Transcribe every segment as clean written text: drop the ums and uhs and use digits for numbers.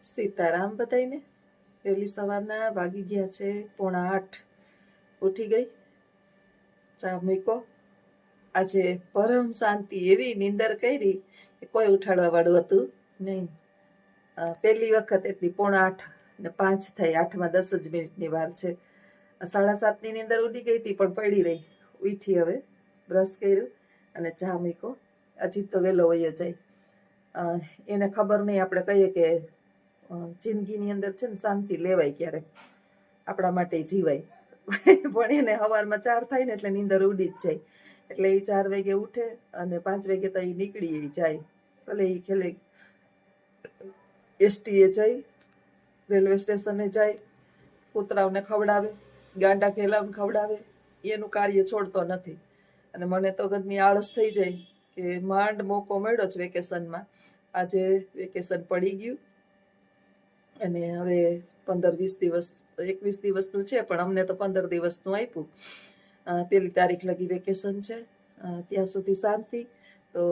સીતારામ બધાઈને વહેલી સવારના વાગી ગયા છે 7:45. ઉઠી ગઈ, ચા મૂકો. આજે પરમ શાંતિ એવી નીંદર કરી કે કોઈ ઉઠાડવા વાળું હતું નહીં. પહેલી વખત એટલી 7:45 ને 5 થઈ, 8માં 10 જ મિનિટની વાર છે. 7:30ની નીંદર ઉડી ગઈ હતી પણ પડી રહી. ઉઠી, હવે બ્રશ કર્યું અને ચા મૂકો. હજી તો વહેલો વયો જાય. એને ખબર નહીં, આપણે કહીએ કે જિંદગીની અંદર છે ને શાંતિ લેવાય ક્યારેક, આપણા માટે જીવાય. પણ એને સવારમાં 4 થાય ને એટલે નીંદર ઉડી જ જાય. એટલે એ 4 વાગે ઉઠે અને 5 વાગે તો એ નીકળી જાય. ભલે એ ખેલે એસટીએ જાય, રેલવે સ્ટેશને જાય, કૂતરાઓને ખવડાવે, ગાંડા ખેલાવને ખવડાવે, એનું કાર્ય છોડતો નથી. અને મને તો ઘરની આળસ થઈ જાય કે માંડ મોકો મળ્યો છે વેકેશનમાં. આજે વેકેશન પડી ગયું અને હવે 15-20 દિવસ, 21 દિવસનું છે, પણ અમને તો 15 દિવસનું આપ્યું. 1 તારીખ લગી વેકેશન છે, ત્યાં સુધી શાંતિ. તો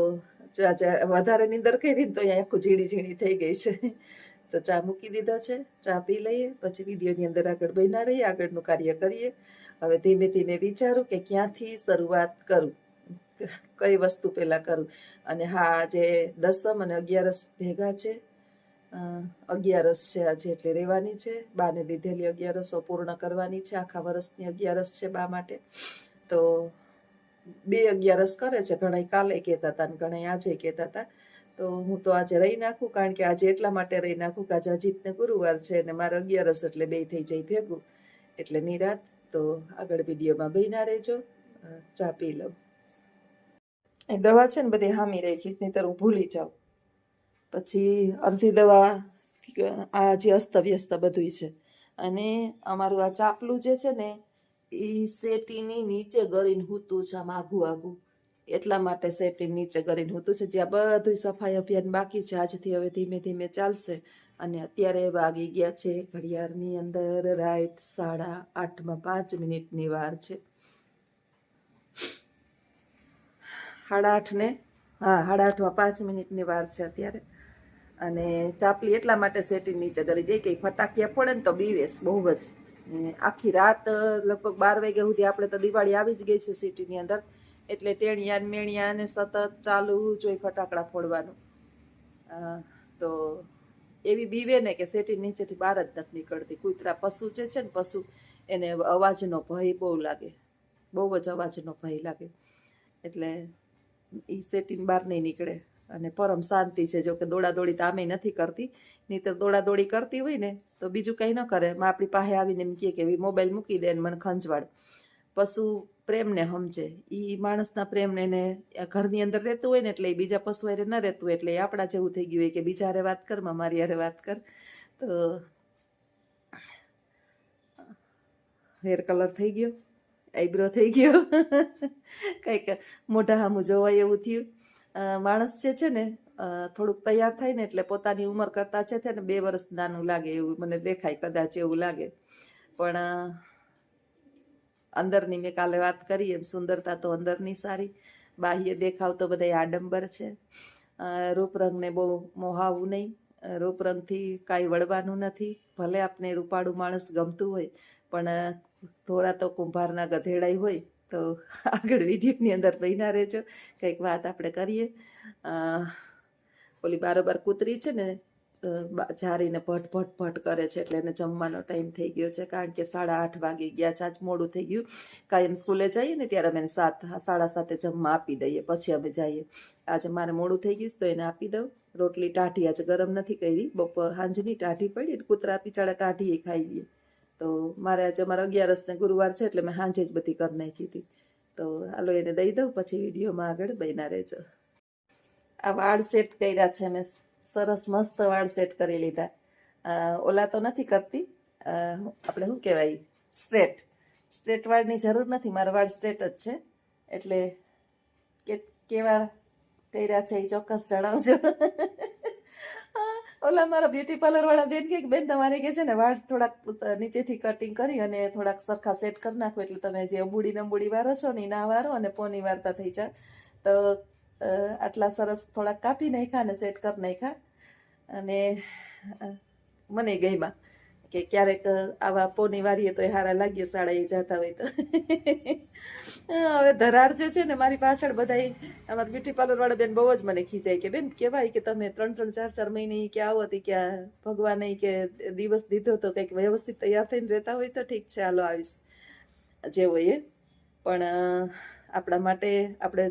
વધારે નીંદર કરી તો અહીંયા આખું ઝીણી ઝીણી થઈ ગઈ છે. તો ચા મૂકી દીધા છે, ચા પી લઈએ, પછી વિડીયોની અંદર આગળ બન્યા રહીએ, આગળનું કાર્ય કરીએ. હવે ધીમે ધીમે વિચારું કે ક્યાંથી શરૂઆત કરું, કઈ વસ્તુ પહેલા કરું. અને હા, આજે 10મ અને 11સ ભેગા છે. 11સ છે આજે, એટલે રહેવાની છે. બાને દીધેલી 11સો પૂર્ણ કરવાની છે. આખા વર્ષની 11સ છે બા માટે. તો 2 11સ કરે છે. ઘણા કાલે કહેતા હતા ને ઘણા આજે કહેતા હતા. તો હું તો આજે રહી નાખું, કારણ કે આજે એટલા માટે રહી નાખું કે આજે અજીતને ગુરુવાર છે અને મારે 11સ એટલે 2 થઈ જાય ભેગું, એટલે નિરાત. તો આગળ વિડીયોમાં બન્યા રહેજો. ચા પી લઉં. એ દવા છે ને બધી હામી રાખી, નહીંતર હું ભૂલી જાઉં. પછી અડધી દવા આ જે અસ્તવ્યસ્ત બધું છે. અને અમારું આ ચાપલું જે છે ને એ સેટીની નીચે ગરીને હૂતું છે, આમ આઘું આઘું. એટલા માટે સેટી નીચે ગરીને હૂતું છે. જ્યાં બધું સફાઈ અભિયાન બાકી છે, આજથી હવે ધીમે ધીમે ચાલશે. અને અત્યારે વાગી ગયા છે ઘડિયાળની અંદર રાઈટ 8:30માં 5 મિનિટની વાર છે. 8:30 ને 8:30માં 5 મિનિટની વાર છે અત્યારે. અને ચાપલી એટલા માટે સેટી નીચે કરી જાય કે ફટાકિયા પડે ને તો બીવેસ બહુ જ. આખી રાત લગભગ 12 વાગ્યા સુધી, આપણે તો દિવાળી આવી જ ગઈ છે સિટીની અંદર, એટલે ટેણિયા ને મેણિયા ને સતત ચાલુ જોઈ ફટાકડા ફોડવાનું. તો એવી બીવે ને કે સેટી નીચેથી બહાર જ નથી નીકળતી. કૂતરા પશુ જે છે ને પશુ, એને અવાજનો ભય બહુ લાગે, બહુ જ અવાજનો ભય લાગે. એટલે એ સેટીની બહાર નહીં નીકળે. અને પરમ શાંતિ છે. જો કે દોડાદોડી તો આમે નથી કરતી, નહીંતર દોડાદોડી કરતી હોય ને તો બીજું કંઈ ન કરે. આપણી પાસે આવીને એમ કહે કે મોબાઈલ મૂકી દે ને મને ખંજવાડ. પશુ પ્રેમને સમજે, એ માણસના પ્રેમને, એને ઘરની અંદર રહેતું હોય ને એટલે એ બીજા પશુ હારે ન રહેતું હોય, એટલે એ આપણા જેવું થઈ ગયું હોય કે બીજા હારે વાત કર, મારી હારે વાત કર. તો હેર કલર થઈ ગયો, આઈબ્રો થઈ ગયો, કંઈક મોઢા સામું જોવાય એવું થયું. માણસ જે છે ને થોડુંક તૈયાર થાય ને એટલે પોતાની ઉંમર કરતાં છે ને 2 વર્ષ નાનું લાગે એવું મને દેખાય, કદાચ એવું લાગે. પણ અંદરની મેં કાલે વાત કરી એમ સુંદરતા તો અંદરની સારી. બાહ્ય દેખાવ તો બધા આડંબર છે. રૂપરંગને બહુ મોહાવું નહીં. રૂપરંગથી કાંઈ વળવાનું નથી. ભલે આપને રૂપાળું માણસ ગમતું હોય, પણ થોડા તો કુંભારના ગધેડાઈ હોય. તો આગળ વિડીયોની અંદર બન્યા રહેજો, કંઈક વાત આપણે કરીએ. ઓલી બારોબાર કૂતરી છે ને જારીને ભટ ભટ ભટ કરે છે, એટલે એને જમવાનો ટાઈમ થઈ ગયો છે, કારણ કે 8:30 વાગી ગયા છે. આજ મોડું થઈ ગયું. કાયમ સ્કૂલે જઈએ ને ત્યારે અમે 7:30 જમવા આપી દઈએ, પછી અમે જઈએ. આજે મારે મોડું થઈ ગયું તો એને આપી દઉં. રોટલી ટાઢી આજે ગરમ નથી કરી, બપોર સાંજની ટાઢી પડી, કૂતરા બિચારા ટાઢી એ ખાઈ લઈએ. તો મારે આજે અમારા 11સ ને ગુરુવાર છે, એટલે મેં સાંજે જ બધી કરી નાખી હતી. તો હાલો એને દઈ દઉં, પછી વિડીયોમાં આગળ બન્યા રહેજો. આ વાળ સેટ કર્યા છે મેં, સરસ મસ્ત વાળ સેટ કરી લીધા. ઓલા તો નથી કરતી, આપણે શું કહેવાય, સ્ટ્રેટ વાળની જરૂર નથી, મારા વાળ સ્ટ્રેટ જ છે. એટલે કેવા કર્યા છે એ ચોક્કસ જણાવજો. ઓલા મારા બ્યુટી પાર્લર વાળા બેન કે બેન તમારે કે છે ને વાળ થોડાક નીચેથી કટિંગ કરી અને થોડાક સરખા સેટ કરી નાખો, એટલે તમે જે અંબુડી વારો છો ને ના વારો અને પોની વારતા થઈ જાય. તો આટલા સરસ થોડાક કાપી નાખ્યા અને સેટ કરી નાખ્યા. અને મને ગઈમાં કે ક્યારેક આવા પોની વારીએ તો હારા લાગીએ શાળાએ જતા હોય તો. હવે ધરાર જે છે ને મારી પાછળ બધા અમારા બ્યુટી પાર્લર વાળા બેન બહુ જ મને ખીચાય કે બેન કેવાય કે તમે 3-3 4-4 મહિને કે આવો હતી કે ભગવાને કે દિવસ દીધો તો કંઈક વ્યવસ્થિત તૈયાર થઈને રહેતા હોય તો ઠીક છે હાલો આવીશ જે હોય એ, પણ આપણા માટે આપણે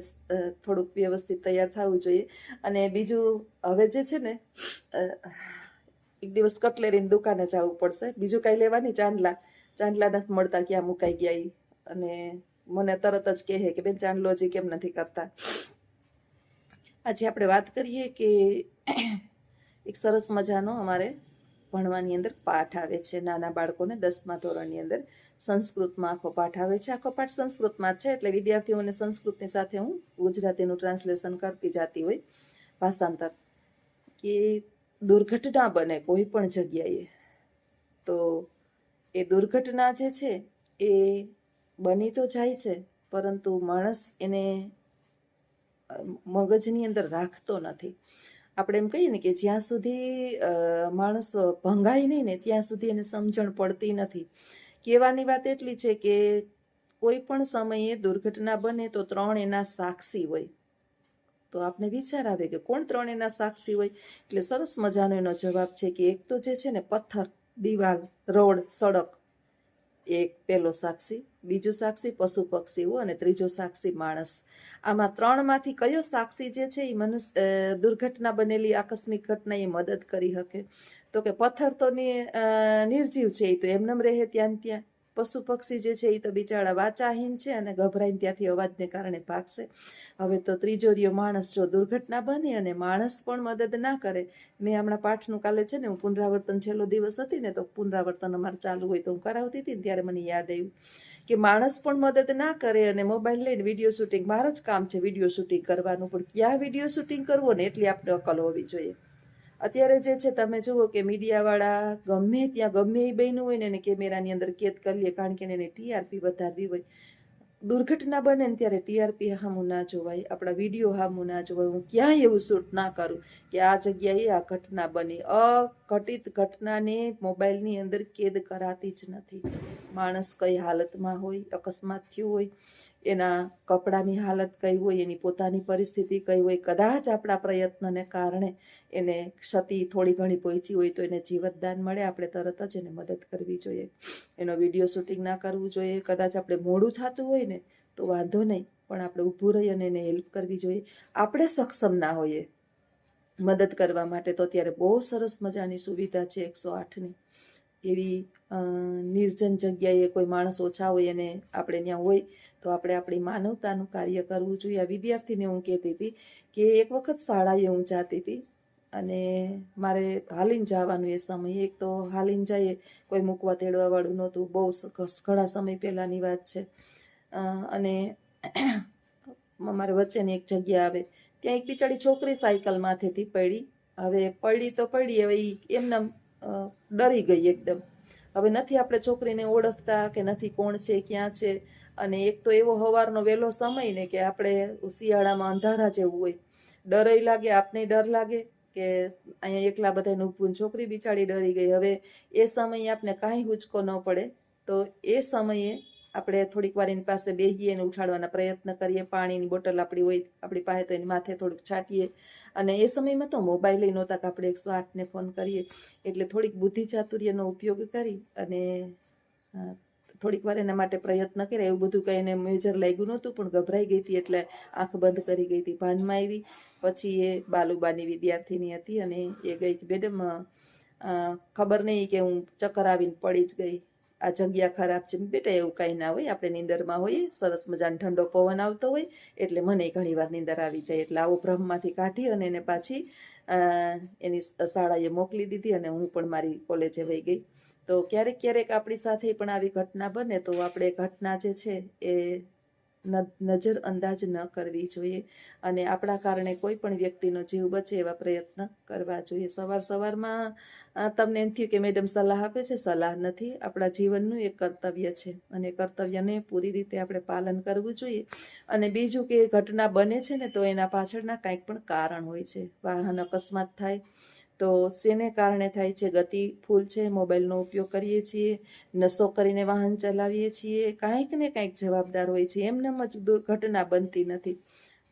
થોડુંક વ્યવસ્થિત તૈયાર થવું જોઈએ. અને બીજું હવે જે છે ને એક દિવસ કટલેરીની દુકાને જવું પડશે, બીજું કાંઈ લેવાની ચાંદલા નથી મળતા, ક્યાં મુકાઈ ગયા ઈ. અને મને તરત જ કહે કે બેન ચાંદલો હજી કેમ નથી કરતા. આજે આપણે વાત કરીએ કે એક સરસ મજાનો અમારે ભણવાની અંદર પાઠ આવે છે નાના બાળકોને 10મા ધોરણની અંદર સંસ્કૃતમાં આખો પાઠ આવે છે. આખો પાઠ સંસ્કૃતમાં જ છે એટલે વિદ્યાર્થીઓને સંસ્કૃતની સાથે હું ગુજરાતીનું ટ્રાન્સલેશન કરતી જતી હોય, ભાષાંતર. કે દુર્ઘટના બને કોઈ પણ જગ્યાએ તો એ દુર્ઘટના જે છે એ બની તો જાય છે, પરંતુ માણસ એને મગજની અંદર રાખતો નથી. આપણે એમ કહીએ ને કે જ્યાં સુધી માણસ ભંગાય નહીં ને ત્યાં સુધી એને સમજણ પડતી નથી. કહેવાની વાત એટલી છે કે કોઈ પણ સમયે દુર્ઘટના બને તો 3 એના સાક્ષી હોય. તો આપને વિચાર આવે કે કોણ 3 એના સાક્ષી હોય? એટલે સરસ મજાનો એનો જવાબ છે કે એક તો જે છે ને પથ્થર, દિવાલ, રોડ, સડક, એક પેલો સાક્ષી, બીજું સાક્ષી પશુ પક્ષીઓ અને ત્રીજો સાક્ષી માણસ. આમાં 3માંથી કયો સાક્ષી જે છે એ મનુષ્ય દુર્ઘટના બનેલી આકસ્મિક ઘટના એ મદદ કરી શકે? તો કે પથ્થર તો નિર્જીવ છે, એ તો એમનેમ રહે ત્યાં ત્યાં. પશુ પક્ષી જે છે એ તો બિચારા વાચાહીન છે અને ગભરાઈને ત્યાંથી અવાજને કારણે ભાગશે. હવે તો ત્રીજો રહ્યો માણસ. જો દુર્ઘટના બને અને માણસ પણ મદદ ના કરે, મેં હમણાં પાઠનું કાલે છે ને હું પુનરાવર્તન છેલ્લો દિવસ હતી ને તો પુનરાવર્તન અમારે ચાલુ હોય તો હું કરાવતી હતી ને ત્યારે મને યાદ આવ્યું કે માણસ પણ મદદ ના કરે અને મોબાઈલ લઈને વિડીયો શૂટિંગ, મારું જ કામ છે વિડીયો શૂટિંગ કરવાનું, પણ ક્યાં વિડીયો શૂટિંગ કરવો ને એટલી આપણે અકલ હોવી જોઈએ. અત્યારે જે છે તમે જુઓ કે મીડિયાવાળા ગમે ત્યાં ગમે એ બન્યું હોય ને એને કેમેરાની અંદર કેદ કરી લે, કારણ કે એને TRP વધારવી હોય. દુર્ઘટના બને ને ત્યારે TRP હામું ના જોવાય, આપણા વિડીયો હામું ના જોવાય. હું ક્યાંય એવું શૂટ ના કરું કે આ જગ્યાએ આ ઘટના બની. અઘટિત ઘટનાને મોબાઈલની અંદર કેદ કરાતી જ નથી. માણસ કઈ હાલતમાં હોય, અકસ્માત થયું હોય, એના કપડાની હાલત કઈ હોય, એની પોતાની પરિસ્થિતિ કઈ હોય, કદાચ આપણા પ્રયત્નને કારણે એને ક્ષતિ થોડી ઘણી પહોંચી હોય તો એને જીવતદાન મળે, આપણે તરત જ એને મદદ કરવી જોઈએ. એનો વિડીયો શૂટિંગ ના કરવું જોઈએ. કદાચ આપણે મોડું થતું હોય ને તો વાંધો નહીં, પણ આપણે ઊભું રહી અને એને હેલ્પ કરવી જોઈએ. આપણે સક્ષમ ના હોઈએ મદદ કરવા માટે તો અત્યારે બહુ સરસ મજાની સુવિધા છે 108ની. એવી નિર્જન જગ્યાએ કોઈ માણસ ઓછા હોય અને આપણે ત્યાં હોય તો આપણે આપણી માનવતાનું કાર્ય કરવું જોઈએ. આ વિદ્યાર્થીને હું કહેતી હતી કે એક વખત શાળાએ હું જતી હતી અને મારે હાલીને જવાનું. એ સમયે એક તો હાલીને જઈએ, કોઈ મૂકવા તેડવા વાળું નહોતું, બહુ ઘણા સમય પહેલાંની વાત છે. અને અમારે વચ્ચેની એક જગ્યા આવે, ત્યાં એક બિચારી છોકરી સાયકલ માથેથી પડી. હવે પડી તો પડી, હવે એમને ડરી ગઈ એકદમ. હવે નથી આપણે છોકરીને ઓળખતા કે નથી કોણ છે ક્યાં છે, અને એક તો એવો સવારનો વહેલો સમય ને કે આપણે શિયાળામાં અંધારા જેવું હોય, ડર લાગે, આપને ડર લાગે કે અહીંયા એકલા બધાને ઊભું. છોકરી બિચારી ડરી ગઈ. હવે એ સમયે આપણે કાંઈ હુંચકો ન પડે તો એ સમયે આપણે થોડીક વાર એની પાસે બેસીએ અને ઉઠાડવાના પ્રયત્ન કરીએ. પાણીની બોટલ આપણી હોય આપણી પાસે તો એની માથે થોડુંક છાંટીએ. અને એ સમયમાં તો મોબાઈલ નહોતા કે આપણે 108ને ફોન કરીએ, એટલે થોડીક બુદ્ધિ ચાતુર્યનો ઉપયોગ કરી અને થોડીક વાર એના માટે પ્રયત્ન કર્યા. એવું બધું કંઈ એને મેજર લાગ્યું નહોતું, પણ ગભરાઈ ગઈ હતી એટલે આંખ બંધ કરી ગઈ હતી. ભાનમાં આવી પછી એ બાલુબાની વિદ્યાર્થીની હતી અને એ ગઈ કે મેડમ ખબર નહીં કે હું ચક્કર આવીને પડી જ ગઈ, આ જગ્યા ખરાબ છે. બેટા એવું કાંઈ ના હોય, આપણે નીંદરમાં હોઈએ, સરસ મજાનો ઠંડો પવન આવતો હોય એટલે મને ઘણી વાર નીંદર આવી જાય. એટલે આવો ભ્રમમાંથી કાઢી અને એને પાછી એની શાળાએ મોકલી દીધી અને હું પણ મારી કોલેજે વહી ગઈ. તો ક્યારેક ક્યારેક આપણી સાથે પણ આવી ઘટના બને તો આપણે ઘટના જે છે એ નજર અંદાજ ન કરવી જોઈએ અને આપણા કારણે કોઈ પણ વ્યક્તિનો જીવ બચે એવા પ્રયત્ન કરવા જોઈએ. સવારમાં તમને એમ થયું કે મેડમ સલાહ આપે છે, સલાહ નથી, આપણા જીવનનું એક કર્તવ્ય છે અને કર્તવ્યને પૂરી રીતે આપણે પાલન કરવું જોઈએ. અને બીજું કે ઘટના બને છે ને તો એના પાછળના કાંઈક પણ કારણ હોય છે. વાહન અકસ્માત થાય તો શેને કારણે થાય છે? ગતિ ફૂલ છે, મોબાઈલનો ઉપયોગ કરીએ છીએ, નશો કરીને વાહન ચલાવીએ છીએ, કાંઈક ને કાંઈક જવાબદાર હોય છે. એમનેમ જ દુર્ઘટના બનતી નથી.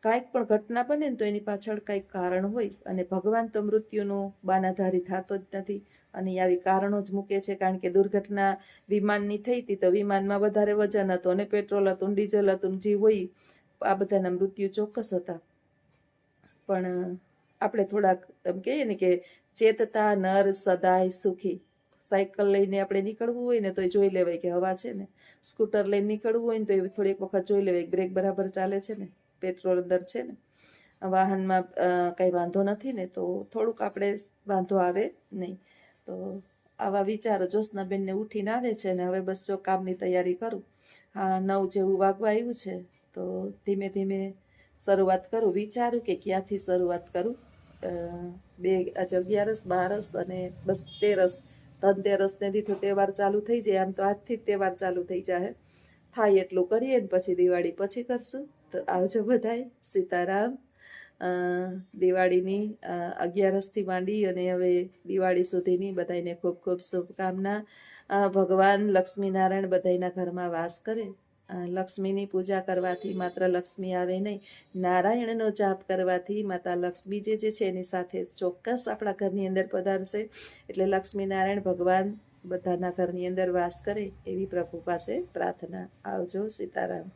કાંઈક પણ ઘટના બને ને તો એની પાછળ કાંઈક કારણ હોય, અને ભગવાન તો મૃત્યુનું બાનાધારી થતો જ નથી, અને આવી કારણો જ મૂકે છે. કારણ કે દુર્ઘટના વિમાનની થઈ હતી તો વિમાનમાં વધારે વજન હતું, અને પેટ્રોલ હતું, ડીઝલ હતું, જે હોય આ બધાના મૃત્યુ ચોક્કસ હતા. પણ આપણે થોડાક એમ કહીએ ને કે ચેતતા નર સદાય સુખી. સાયકલ લઈને આપણે નીકળવું હોય ને તો જોઈ લેવાય કે હવા છે ને, સ્કૂટર લઈને નીકળવું હોય ને તો થોડીક વખત જોઈ લેવાય બ્રેક બરાબર ચાલે છે ને, પેટ્રોલ અંદર છે ને, વાહનમાં કંઈ વાંધો નથી ને, તો થોડુંક આપણે વાંધો આવે નહીં. તો આવા વિચારો જ્યોત્સનાબેનને ઉઠીને આવે છે, ને હવે બસ જો કામની તૈયારી કરું. હા, 9 જેવું વાગવા આવ્યું છે, તો ધીમે ધીમે શરૂઆત કરું. વિચારું કે ક્યાંથી શરૂઆત કરું. 11 12 અને બસ 13 ધનતેરસને દીધું તહેવાર ચાલુ થઈ જાય. આમ તો આજથી જ તહેવાર ચાલુ થઈ જાય. થાય એટલું કરીએ ને પછી દિવાળી પછી કરશું. તો આવજો બધાય. સીતારામ. દિવાળીની 11થી માંડી અને હવે દિવાળી સુધીની બધાને ખૂબ ખૂબ શુભકામના. ભગવાન લક્ષ્મીનારાયણ બધાના ઘરમાં વાસ કરે. લક્ષ્મીની પૂજા કરવાથી માત્ર લક્ષ્મી આવે નહીં, નારાયણનો જાપ કરવાથી માતા લક્ષ્મી જે છે એની સાથે ચોક્કસ આપણા ઘરની અંદર પધારશે. એટલે લક્ષ્મીનારાયણ ભગવાન બધાના ઘરની અંદર વાસ કરે એવી પ્રભુ પાસે પ્રાર્થના. આવજો. સીતારામ.